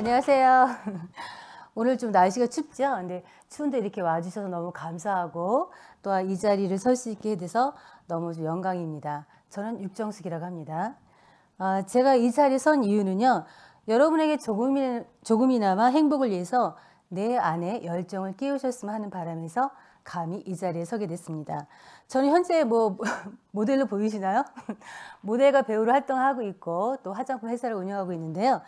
안녕하세요. 오늘 좀 날씨가 춥죠? 근데 추운데 이렇게 와주셔서 너무 감사하고 또한 이 자리를 설 수 있게 돼서 너무 좀 영광입니다. 저는 육정숙이라고 합니다. 제가 이 자리에 선 이유는요. 여러분에게 조금이나마 행복을 위해서 내 안에 열정을 끼우셨으면 하는 바람에서 감히 이 자리에 서게 됐습니다. 저는 현재 모델로 보이시나요? 모델과 배우로 활동하고 있고 또 화장품 회사를 운영하고 있는데요.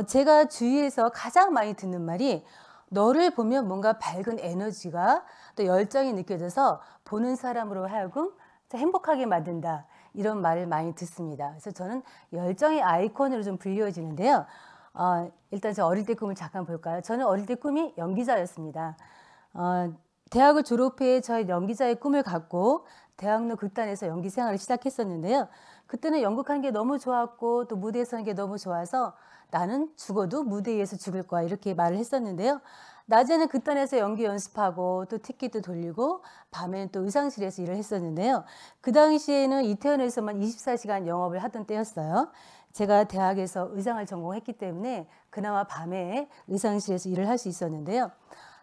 제가 주위에서 가장 많이 듣는 말이 너를 보면 뭔가 밝은 에너지가 또 열정이 느껴져서 보는 사람으로 하여금 행복하게 만든다. 이런 말을 많이 듣습니다. 그래서 저는 열정의 아이콘으로 좀 불리워지는데요. 일단 저 어릴 때 꿈을 잠깐 볼까요? 저는 어릴 때 꿈이 연기자였습니다. 대학을 졸업해 저의 연기자의 꿈을 갖고 대학로 극단에서 연기 생활을 시작했었는데요. 그때는 연극하는 게 너무 좋았고 또 무대에 서는 게 너무 좋아서 나는 죽어도 무대 위에서 죽을 거야 이렇게 말을 했었는데요. 낮에는 극단에서 연기 연습하고 또 티켓도 돌리고 밤에는 또 의상실에서 일을 했었는데요. 그 당시에는 이태원에서만 24시간 영업을 하던 때였어요. 제가 대학에서 의상을 전공했기 때문에 그나마 밤에 의상실에서 일을 할 수 있었는데요.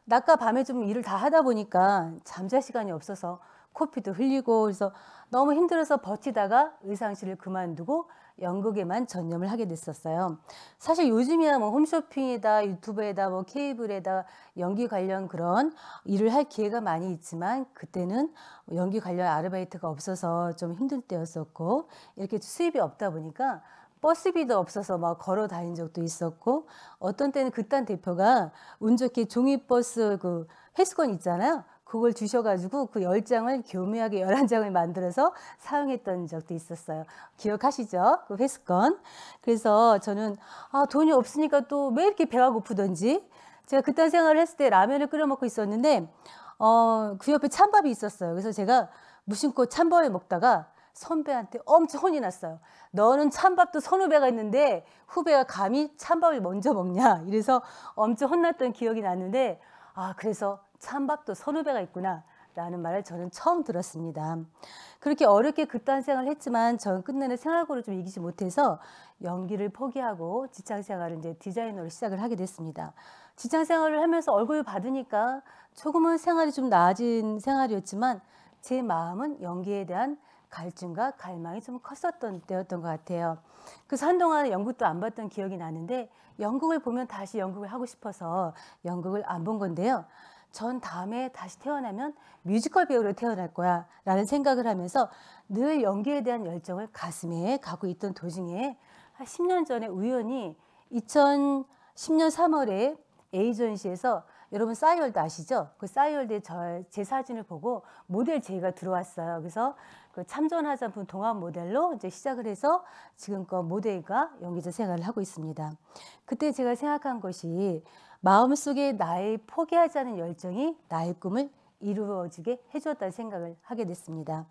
낮과 밤에 좀 일을 다 하다 보니까 잠잘 시간이 없어서 코피도 흘리고 그래서 너무 힘들어서 버티다가 의상실을 그만두고 연극에만 전념을 하게 됐었어요. 사실 요즘이야 홈쇼핑이다, 유튜브에다, 케이블에다 연기 관련 그런 일을 할 기회가 많이 있지만 그때는 연기 관련 아르바이트가 없어서 좀 힘든 때였었고 이렇게 수입이 없다 보니까 버스비도 없어서 걸어 다닌 적도 있었고 어떤 때는 극단 대표가 운 좋게 종이버스 그 회수권 있잖아요. 그걸 주셔가지고 그 10장을 교묘하게 11장을 만들어서 사용했던 적도 있었어요. 기억하시죠? 그 회수권. 그래서 저는 돈이 없으니까 또 왜 이렇게 배가 고프던지 제가 그딴 생활을 했을 때 라면을 끓여 먹고 있었는데 그 옆에 찬밥이 있었어요. 그래서 제가 무심코 찬밥을 먹다가 선배한테 엄청 혼이 났어요. 너는 찬밥도 선후배가 있는데 후배가 감히 찬밥을 먼저 먹냐 이래서 엄청 혼났던 기억이 나는데 그래서 찬밥도 선후배가 있구나 라는 말을 저는 처음 들었습니다. 그렇게 어렵게 그딴 생활을 했지만 저는 끝내는 생활고를 좀 이기지 못해서 연기를 포기하고 직장생활을 이제 디자이너로 시작을 하게 됐습니다. 직장생활을 하면서 월급을 받으니까 조금은 생활이 좀 나아진 생활이었지만 제 마음은 연기에 대한 갈증과 갈망이 좀 컸었던 때였던 것 같아요. 그래서 한동안 연극도 안 봤던 기억이 나는데 연극을 보면 다시 연극을 하고 싶어서 연극을 안 본 건데요. 전 다음에 다시 태어나면 뮤지컬 배우로 태어날 거야 라는 생각을 하면서 늘 연기에 대한 열정을 가슴에 갖고 있던 도중에 한 10년 전에 우연히 2010년 3월에 에이전시에서 여러분 싸이월드 아시죠? 그 싸이월드에 제 사진을 보고 모델 제의가 들어왔어요. 그래서 그 참전화장품 동안 모델로 이제 시작을 해서 지금껏 모델과 연기자 생활을 하고 있습니다. 그때 제가 생각한 것이 마음속에 나의 포기하지 않은 열정이 나의 꿈을 이루어지게 해주었다는 생각을 하게 됐습니다.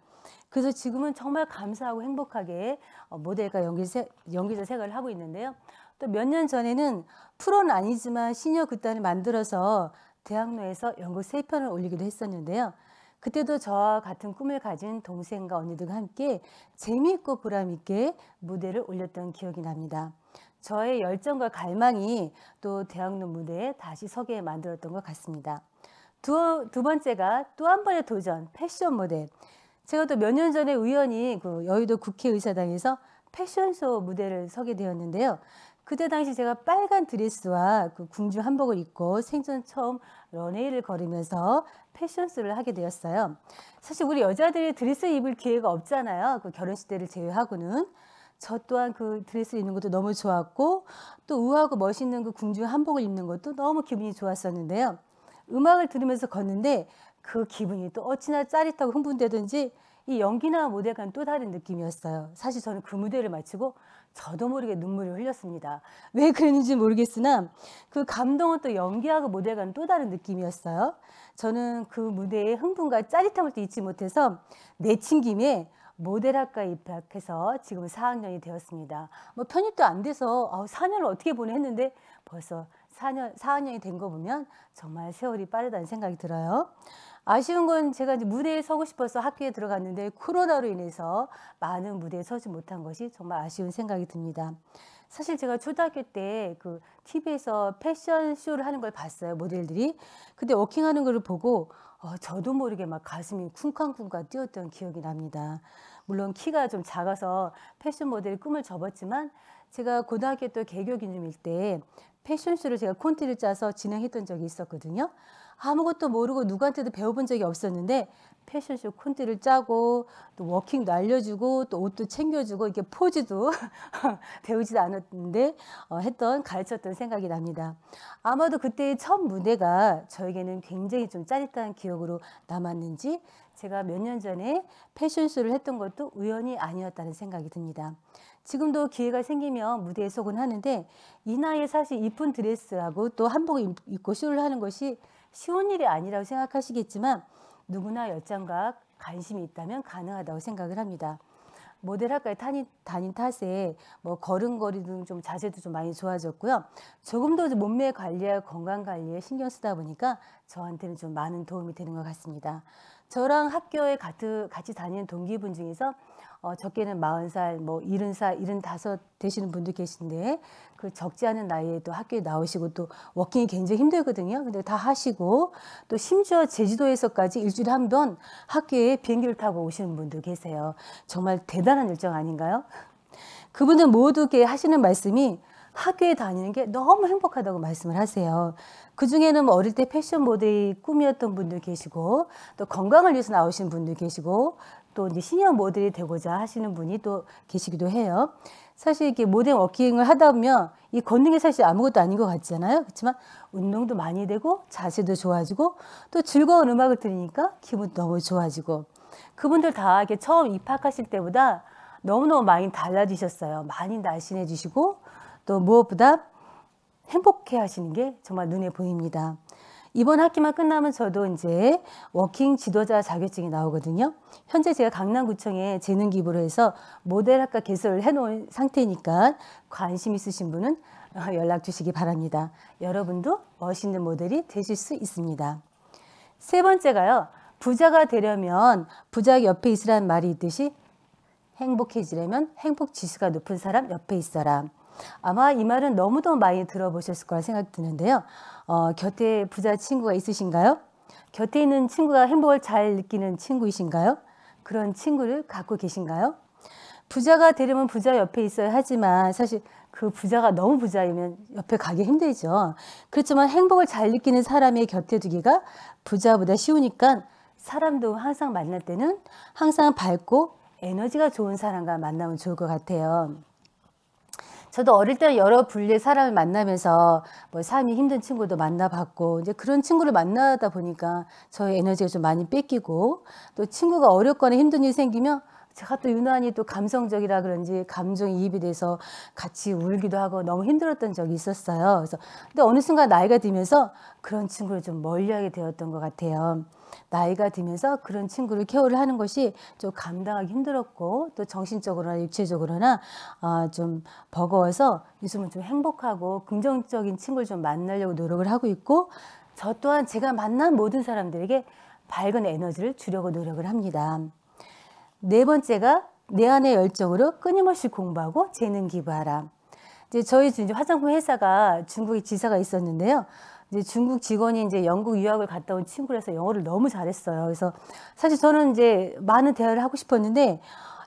그래서 지금은 정말 감사하고 행복하게 모델과 연기자 생활을 하고 있는데요. 또 몇 년 전에는 프로는 아니지만 시니어 극단을 만들어서 대학로에서 연극 3편을 올리기도 했었는데요. 그때도 저와 같은 꿈을 가진 동생과 언니들과 함께 재미있고 보람있게 무대를 올렸던 기억이 납니다. 저의 열정과 갈망이 또 대학로 무대에 다시 서게 만들었던 것 같습니다. 두 번째가 또 한 번의 도전, 패션 모델. 제가 또 몇 년 전에 우연히 그 여의도 국회의사당에서 패션쇼 무대를 서게 되었는데요. 그때 당시 제가 빨간 드레스와 그 궁중 한복을 입고 생전 처음 런웨이를 걸으면서 패션쇼를 하게 되었어요. 사실 우리 여자들이 드레스 입을 기회가 없잖아요. 그 결혼식 때를 제외하고는. 저 또한 그 드레스 입는 것도 너무 좋았고 또 우아하고 멋있는 그 궁중 한복을 입는 것도 너무 기분이 좋았었는데요. 음악을 들으면서 걷는데 그 기분이 또 어찌나 짜릿하고 흥분되든지 이 연기나 모델과는 또 다른 느낌이었어요. 사실 저는 그 무대를 마치고 저도 모르게 눈물을 흘렸습니다. 왜 그랬는지 모르겠으나 그 감동은 또 연기하고 모델과는 또 다른 느낌이었어요. 저는 그 무대의 흥분과 짜릿함을 또 잊지 못해서 내친 김에 모델학과에 입학해서 지금 4학년이 되었습니다. 편입도 안 돼서 4년을 어떻게 보내 했는데 벌써 4학년이 된 거 보면 정말 세월이 빠르다는 생각이 들어요. 아쉬운 건 제가 이제 무대에 서고 싶어서 학교에 들어갔는데 코로나로 인해서 많은 무대에 서지 못한 것이 정말 아쉬운 생각이 듭니다. 사실 제가 초등학교 때 그 TV에서 패션쇼를 하는 걸 봤어요, 모델들이. 근데 워킹하는 거를 보고 저도 모르게 막 가슴이 쿵쾅쿵쾅 뛰었던 기억이 납니다. 물론 키가 좀 작아서 패션 모델 꿈을 접었지만 제가 고등학교 때 개교 기념일 때 패션쇼를 제가 콘티를 짜서 진행했던 적이 있었거든요. 아무것도 모르고 누구한테도 배워본 적이 없었는데 패션쇼 콘티를 짜고 또 워킹도 알려주고 또 옷도 챙겨주고 이렇게 포즈도 배우지도 않았는데 가르쳤던 생각이 납니다. 아마도 그때의 첫 무대가 저에게는 굉장히 좀 짜릿한 기억으로 남았는지 제가 몇 년 전에 패션쇼를 했던 것도 우연이 아니었다는 생각이 듭니다. 지금도 기회가 생기면 무대에 서곤 하는데 이 나이에 사실 이쁜 드레스하고 또 한복을 입고 쇼를 하는 것이 쉬운 일이 아니라고 생각하시겠지만 누구나 열정과 관심이 있다면 가능하다고 생각을 합니다. 모델학과에 다닌 탓에 뭐 걸음걸이 등 좀 자세도 좀 많이 좋아졌고요. 조금 더 몸매 관리와 건강 관리에 신경 쓰다 보니까 저한테는 좀 많은 도움이 되는 것 같습니다. 저랑 학교에 같이 다니는 동기분 중에서 적게는 40살, 뭐 70살, 75 되시는 분도 계신데 그 적지 않은 나이에도 학교에 나오시고 또 워킹이 굉장히 힘들거든요. 근데 다 하시고 또 심지어 제주도에서까지 일주일에 한 번 학교에 비행기를 타고 오시는 분도 계세요. 정말 대단한 열정 아닌가요? 그분들 모두 이렇게 하시는 말씀이 학교에 다니는 게 너무 행복하다고 말씀을 하세요. 그중에는 뭐 어릴 때 패션 모델이 꿈이었던 분도 계시고 또 건강을 위해서 나오신 분도 계시고 또 이제 시니어 모델이 되고자 하시는 분이 또 계시기도 해요. 사실 이렇게 모델 워킹을 하다 보면 이 걷는 게 사실 아무것도 아닌 것 같잖아요. 그렇지만 운동도 많이 되고 자세도 좋아지고 또 즐거운 음악을 들으니까 기분도 너무 좋아지고 그분들 다 이렇게 처음 입학하실 때보다 너무너무 많이 달라지셨어요. 많이 날씬해지시고 또 무엇보다 행복해 하시는 게 정말 눈에 보입니다. 이번 학기만 끝나면 저도 이제 워킹 지도자 자격증이 나오거든요. 현재 제가 강남구청에 재능 기부를 해서 모델학과 개설을 해놓은 상태니까 관심 있으신 분은 연락 주시기 바랍니다. 여러분도 멋있는 모델이 되실 수 있습니다. 세 번째가요. 부자가 되려면 부자 옆에 있으라는 말이 있듯이 행복해지려면 행복 지수가 높은 사람 옆에 있어라. 아마 이 말은 너무도 많이 들어보셨을 거라 생각이 드는데요. 곁에 부자 친구가 있으신가요? 곁에 있는 친구가 행복을 잘 느끼는 친구이신가요? 그런 친구를 갖고 계신가요? 부자가 되려면 부자 옆에 있어야 하지만 사실 그 부자가 너무 부자이면 옆에 가기 힘들죠. 그렇지만 행복을 잘 느끼는 사람의 곁에 두기가 부자보다 쉬우니까 사람도 항상 만날 때는 항상 밝고 에너지가 좋은 사람과 만나면 좋을 것 같아요. 저도 어릴 때 여러 분류의 사람을 만나면서 뭐 삶이 힘든 친구도 만나봤고 이제 그런 친구를 만나다 보니까 저의 에너지가 좀 많이 뺏기고 또 친구가 어렵거나 힘든 일이 생기면 제가 또 유난히 또 감성적이라 그런지 감정이입이 돼서 같이 울기도 하고 너무 힘들었던 적이 있었어요. 그래서 근데 어느 순간 나이가 들면서 그런 친구를 좀 멀리하게 되었던 것 같아요. 나이가 들면서 그런 친구를 케어를 하는 것이 좀 감당하기 힘들었고 또 정신적으로나 육체적으로나 좀 버거워서 요즘은 좀 행복하고 긍정적인 친구를 좀 만나려고 노력을 하고 있고 저 또한 제가 만난 모든 사람들에게 밝은 에너지를 주려고 노력을 합니다. 네 번째가 내 안의 열정으로 끊임없이 공부하고 재능 기부하라. 이제 저희 화장품 회사가 중국에 지사가 있었는데요. 이제 중국 직원이 이제 영국 유학을 갔다 온 친구라서 영어를 너무 잘했어요. 그래서 사실 저는 이제 많은 대화를 하고 싶었는데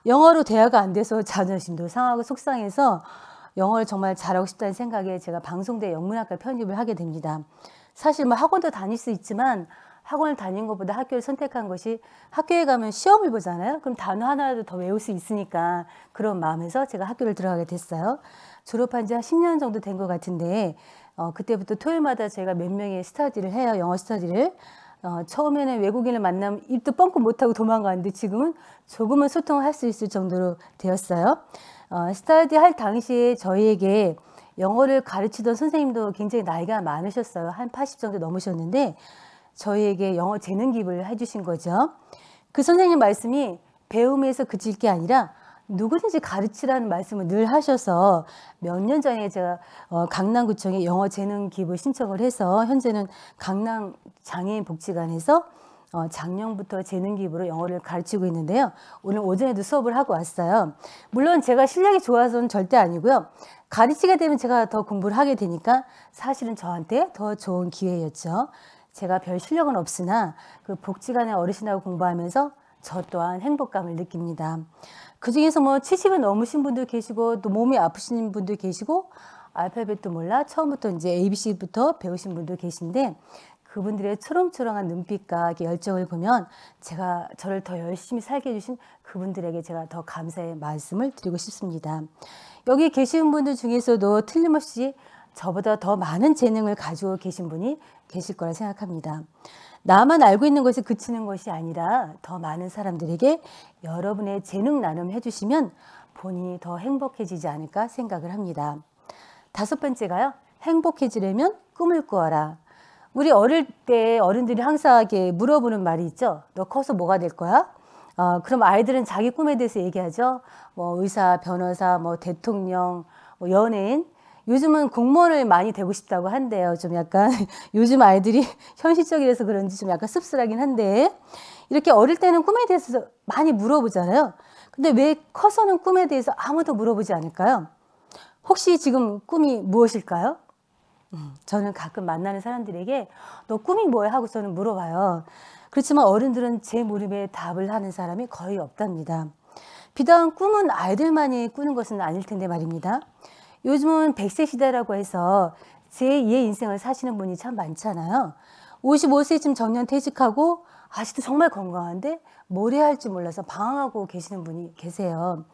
영어로 대화가 안 돼서 자존심도 상하고 속상해서 영어를 정말 잘하고 싶다는 생각에 제가 방송대 영문학과 편입을 하게 됩니다. 사실 뭐 학원도 다닐 수 있지만 학원을 다닌 것보다 학교를 선택한 것이 학교에 가면 시험을 보잖아요. 그럼 단어 하나라도 더 외울 수 있으니까 그런 마음에서 제가 학교를 들어가게 됐어요. 졸업한 지 한 10년 정도 된 것 같은데 그때부터 토요일마다 제가 몇 명의 스터디를 해요. 영어 스터디를. 처음에는 외국인을 만나면 입도 뻥끗 못하고 도망가는데 지금은 조금은 소통을 할 수 있을 정도로 되었어요. 스터디 할 당시에 저희에게 영어를 가르치던 선생님도 굉장히 나이가 많으셨어요. 한 80 정도 넘으셨는데 저희에게 영어 재능 기부를 해주신 거죠. 그 선생님 말씀이 배움에서 그칠 게 아니라 누구든지 가르치라는 말씀을 늘 하셔서 몇 년 전에 제가 강남구청에 영어 재능 기부 신청을 해서 현재는 강남 장애인 복지관에서 작년부터 재능 기부로 영어를 가르치고 있는데요. 오늘 오전에도 수업을 하고 왔어요. 물론 제가 실력이 좋아서는 절대 아니고요. 가르치게 되면 제가 더 공부를 하게 되니까 사실은 저한테 더 좋은 기회였죠. 제가 별 실력은 없으나 그 복지관의 어르신하고 공부하면서 저 또한 행복감을 느낍니다. 그중에서 뭐 70은 넘으신 분도 계시고 또 몸이 아프신 분도 계시고 알파벳도 몰라 처음부터 이제 ABC부터 배우신 분도 계신데 그분들의 초롱초롱한 눈빛과 열정을 보면 제가 저를 더 열심히 살게 해주신 그분들에게 제가 더 감사의 말씀을 드리고 싶습니다. 여기 계신 분들 중에서도 틀림없이 저보다 더 많은 재능을 가지고 계신 분이 계실 거라 생각합니다. 나만 알고 있는 것에 그치는 것이 아니라 더 많은 사람들에게 여러분의 재능 나눔 해주시면 본인이 더 행복해지지 않을까 생각을 합니다. 5번째가요. 행복해지려면 꿈을 꾸어라. 우리 어릴 때 어른들이 항상 물어보는 말이 있죠. 너 커서 뭐가 될 거야? 그럼 아이들은 자기 꿈에 대해서 얘기하죠. 뭐 의사, 변호사, 뭐 대통령, 뭐 연예인. 요즘은 공무원을 많이 되고 싶다고 한대요. 좀 약간 요즘 아이들이 현실적이라서 그런지 좀 약간 씁쓸하긴 한데 이렇게 어릴 때는 꿈에 대해서 많이 물어보잖아요. 근데 왜 커서는 꿈에 대해서 아무도 물어보지 않을까요? 혹시 지금 꿈이 무엇일까요? 저는 가끔 만나는 사람들에게 너 꿈이 뭐야? 하고 저는 물어봐요. 그렇지만 어른들은 제 물음에 답을 하는 사람이 거의 없답니다. 비단 꿈은 아이들만이 꾸는 것은 아닐 텐데 말입니다. 요즘은 100세 시대라고 해서 제2의 인생을 사시는 분이 참 많잖아요. 55세쯤 정년 퇴직하고 아직도 정말 건강한데 뭘 해야 할지 몰라서 방황하고 계시는 분이 계세요.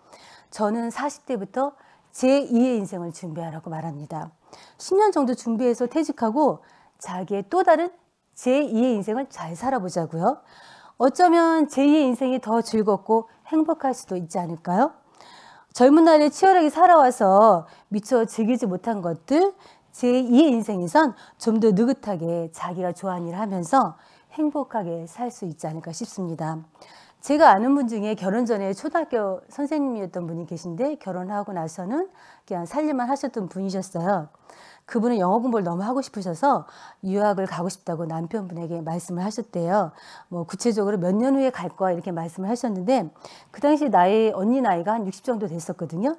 저는 40대부터 제2의 인생을 준비하라고 말합니다. 10년 정도 준비해서 퇴직하고 자기의 또 다른 제2의 인생을 잘 살아보자고요. 어쩌면 제2의 인생이 더 즐겁고 행복할 수도 있지 않을까요? 젊은 날에 치열하게 살아와서 미처 즐기지 못한 것들, 제2의 인생에선 좀 더 느긋하게 자기가 좋아하는 일을 하면서 행복하게 살 수 있지 않을까 싶습니다. 제가 아는 분 중에 결혼 전에 초등학교 선생님이었던 분이 계신데 결혼하고 나서는 그냥 살림만 하셨던 분이셨어요. 그분은 영어 공부를 너무 하고 싶으셔서 유학을 가고 싶다고 남편분에게 말씀을 하셨대요. 뭐 구체적으로 몇 년 후에 갈 거야 이렇게 말씀을 하셨는데 그 당시 언니 나이가 한 60 정도 됐었거든요.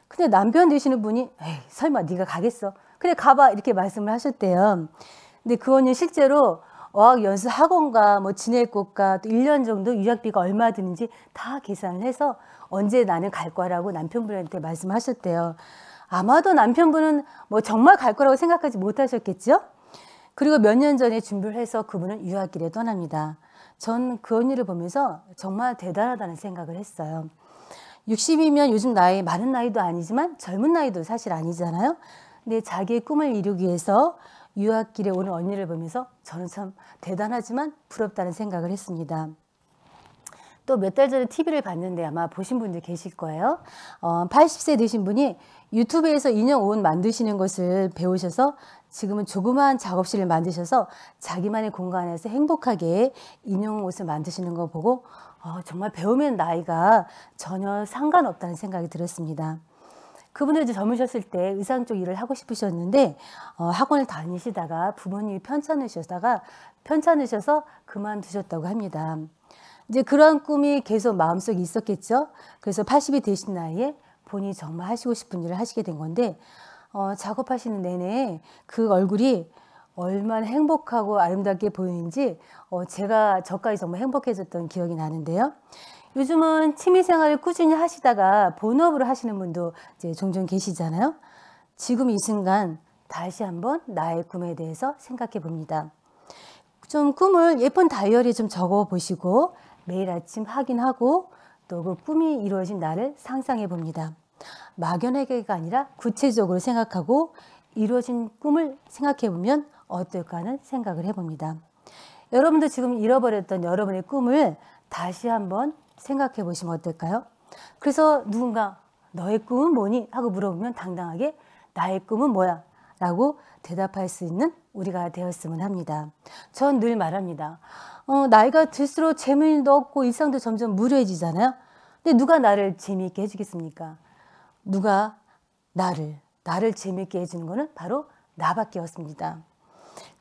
근데 남편 되시는 분이 에이, 설마 네가 가겠어? 그래 가봐 이렇게 말씀을 하셨대요. 근데 그 언니 실제로 어학 연수 학원과 뭐 지낼 곳과 또 1년 정도 유학비가 얼마 드는지 다 계산을 해서 언제 나는 갈 거라고 남편분한테 말씀하셨대요. 아마도 남편분은 뭐 정말 갈 거라고 생각하지 못하셨겠죠? 그리고 몇 년 전에 준비를 해서 그분은 유학길에 떠납니다. 전 그 언니를 보면서 정말 대단하다는 생각을 했어요. 60이면 요즘 나이 많은 나이도 아니지만 젊은 나이도 사실 아니잖아요. 근데 자기의 꿈을 이루기 위해서 유학길에 오는 언니를 보면서 저는 참 대단하지만 부럽다는 생각을 했습니다. 또 몇 달 전에 TV를 봤는데 아마 보신 분들 계실 거예요. 80세 되신 분이 유튜브에서 인형 옷 만드시는 것을 배우셔서 지금은 조그마한 작업실을 만드셔서 자기만의 공간에서 행복하게 인형 옷을 만드시는 거 보고 정말 배우면 나이가 전혀 상관없다는 생각이 들었습니다. 그분도 이제 젊으셨을 때 의상 쪽 일을 하고 싶으셨는데 학원을 다니시다가 부모님이 편찮으셔서 그만두셨다고 합니다. 이제 그러한 꿈이 계속 마음속에 있었겠죠. 그래서 80이 되신 나이에 본인이 정말 하시고 싶은 일을 하시게 된 건데 작업하시는 내내 그 얼굴이 얼마나 행복하고 아름답게 보이는지 저까지 정말 행복해졌던 기억이 나는데요. 요즘은 취미생활을 꾸준히 하시다가 본업으로 하시는 분도 이제 종종 계시잖아요. 지금 이 순간 다시 한번 나의 꿈에 대해서 생각해 봅니다. 좀 꿈을 예쁜 다이어리에 좀 적어 보시고 매일 아침 확인하고 또 그 꿈이 이루어진 날을 상상해 봅니다. 막연하게가 아니라 구체적으로 생각하고 이루어진 꿈을 생각해 보면 어떨까 하는 생각을 해봅니다. 여러분도 지금 잃어버렸던 여러분의 꿈을 다시 한번 생각해 보시면 어떨까요? 그래서 누군가 너의 꿈은 뭐니? 하고 물어보면 당당하게 나의 꿈은 뭐야? 라고 대답할 수 있는 우리가 되었으면 합니다. 전 늘 말합니다. 나이가 들수록 재미도 없고 일상도 점점 무료해지잖아요. 근데 누가 나를 재미있게 해주겠습니까? 누가 나를 재미있게 해주는 것은 바로 나밖에 없습니다.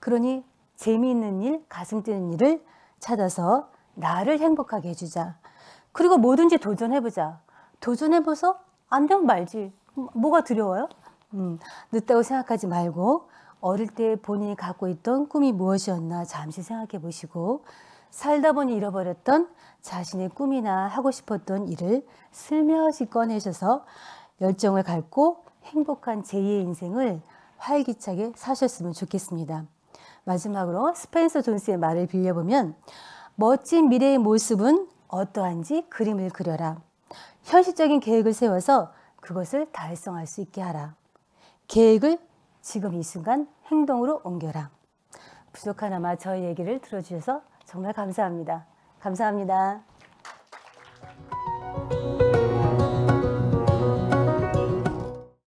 그러니 재미있는 일, 가슴 뛰는 일을 찾아서 나를 행복하게 해주자. 그리고 뭐든지 도전해보자. 도전해봐서 안 되면 말지. 뭐가 두려워요? 늦다고 생각하지 말고 어릴 때 본인이 갖고 있던 꿈이 무엇이었나 잠시 생각해 보시고 살다 보니 잃어버렸던 자신의 꿈이나 하고 싶었던 일을 슬며시 꺼내셔서 열정을 갖고 행복한 제2의 인생을 활기차게 사셨으면 좋겠습니다. 마지막으로 스펜서 존스의 말을 빌려보면 멋진 미래의 모습은 어떠한지 그림을 그려라. 현실적인 계획을 세워서 그것을 달성할 수 있게 하라. 계획을 지금 이 순간 행동으로 옮겨라. 부족하나마 저희 얘기를 들어주셔서 정말 감사합니다. 감사합니다.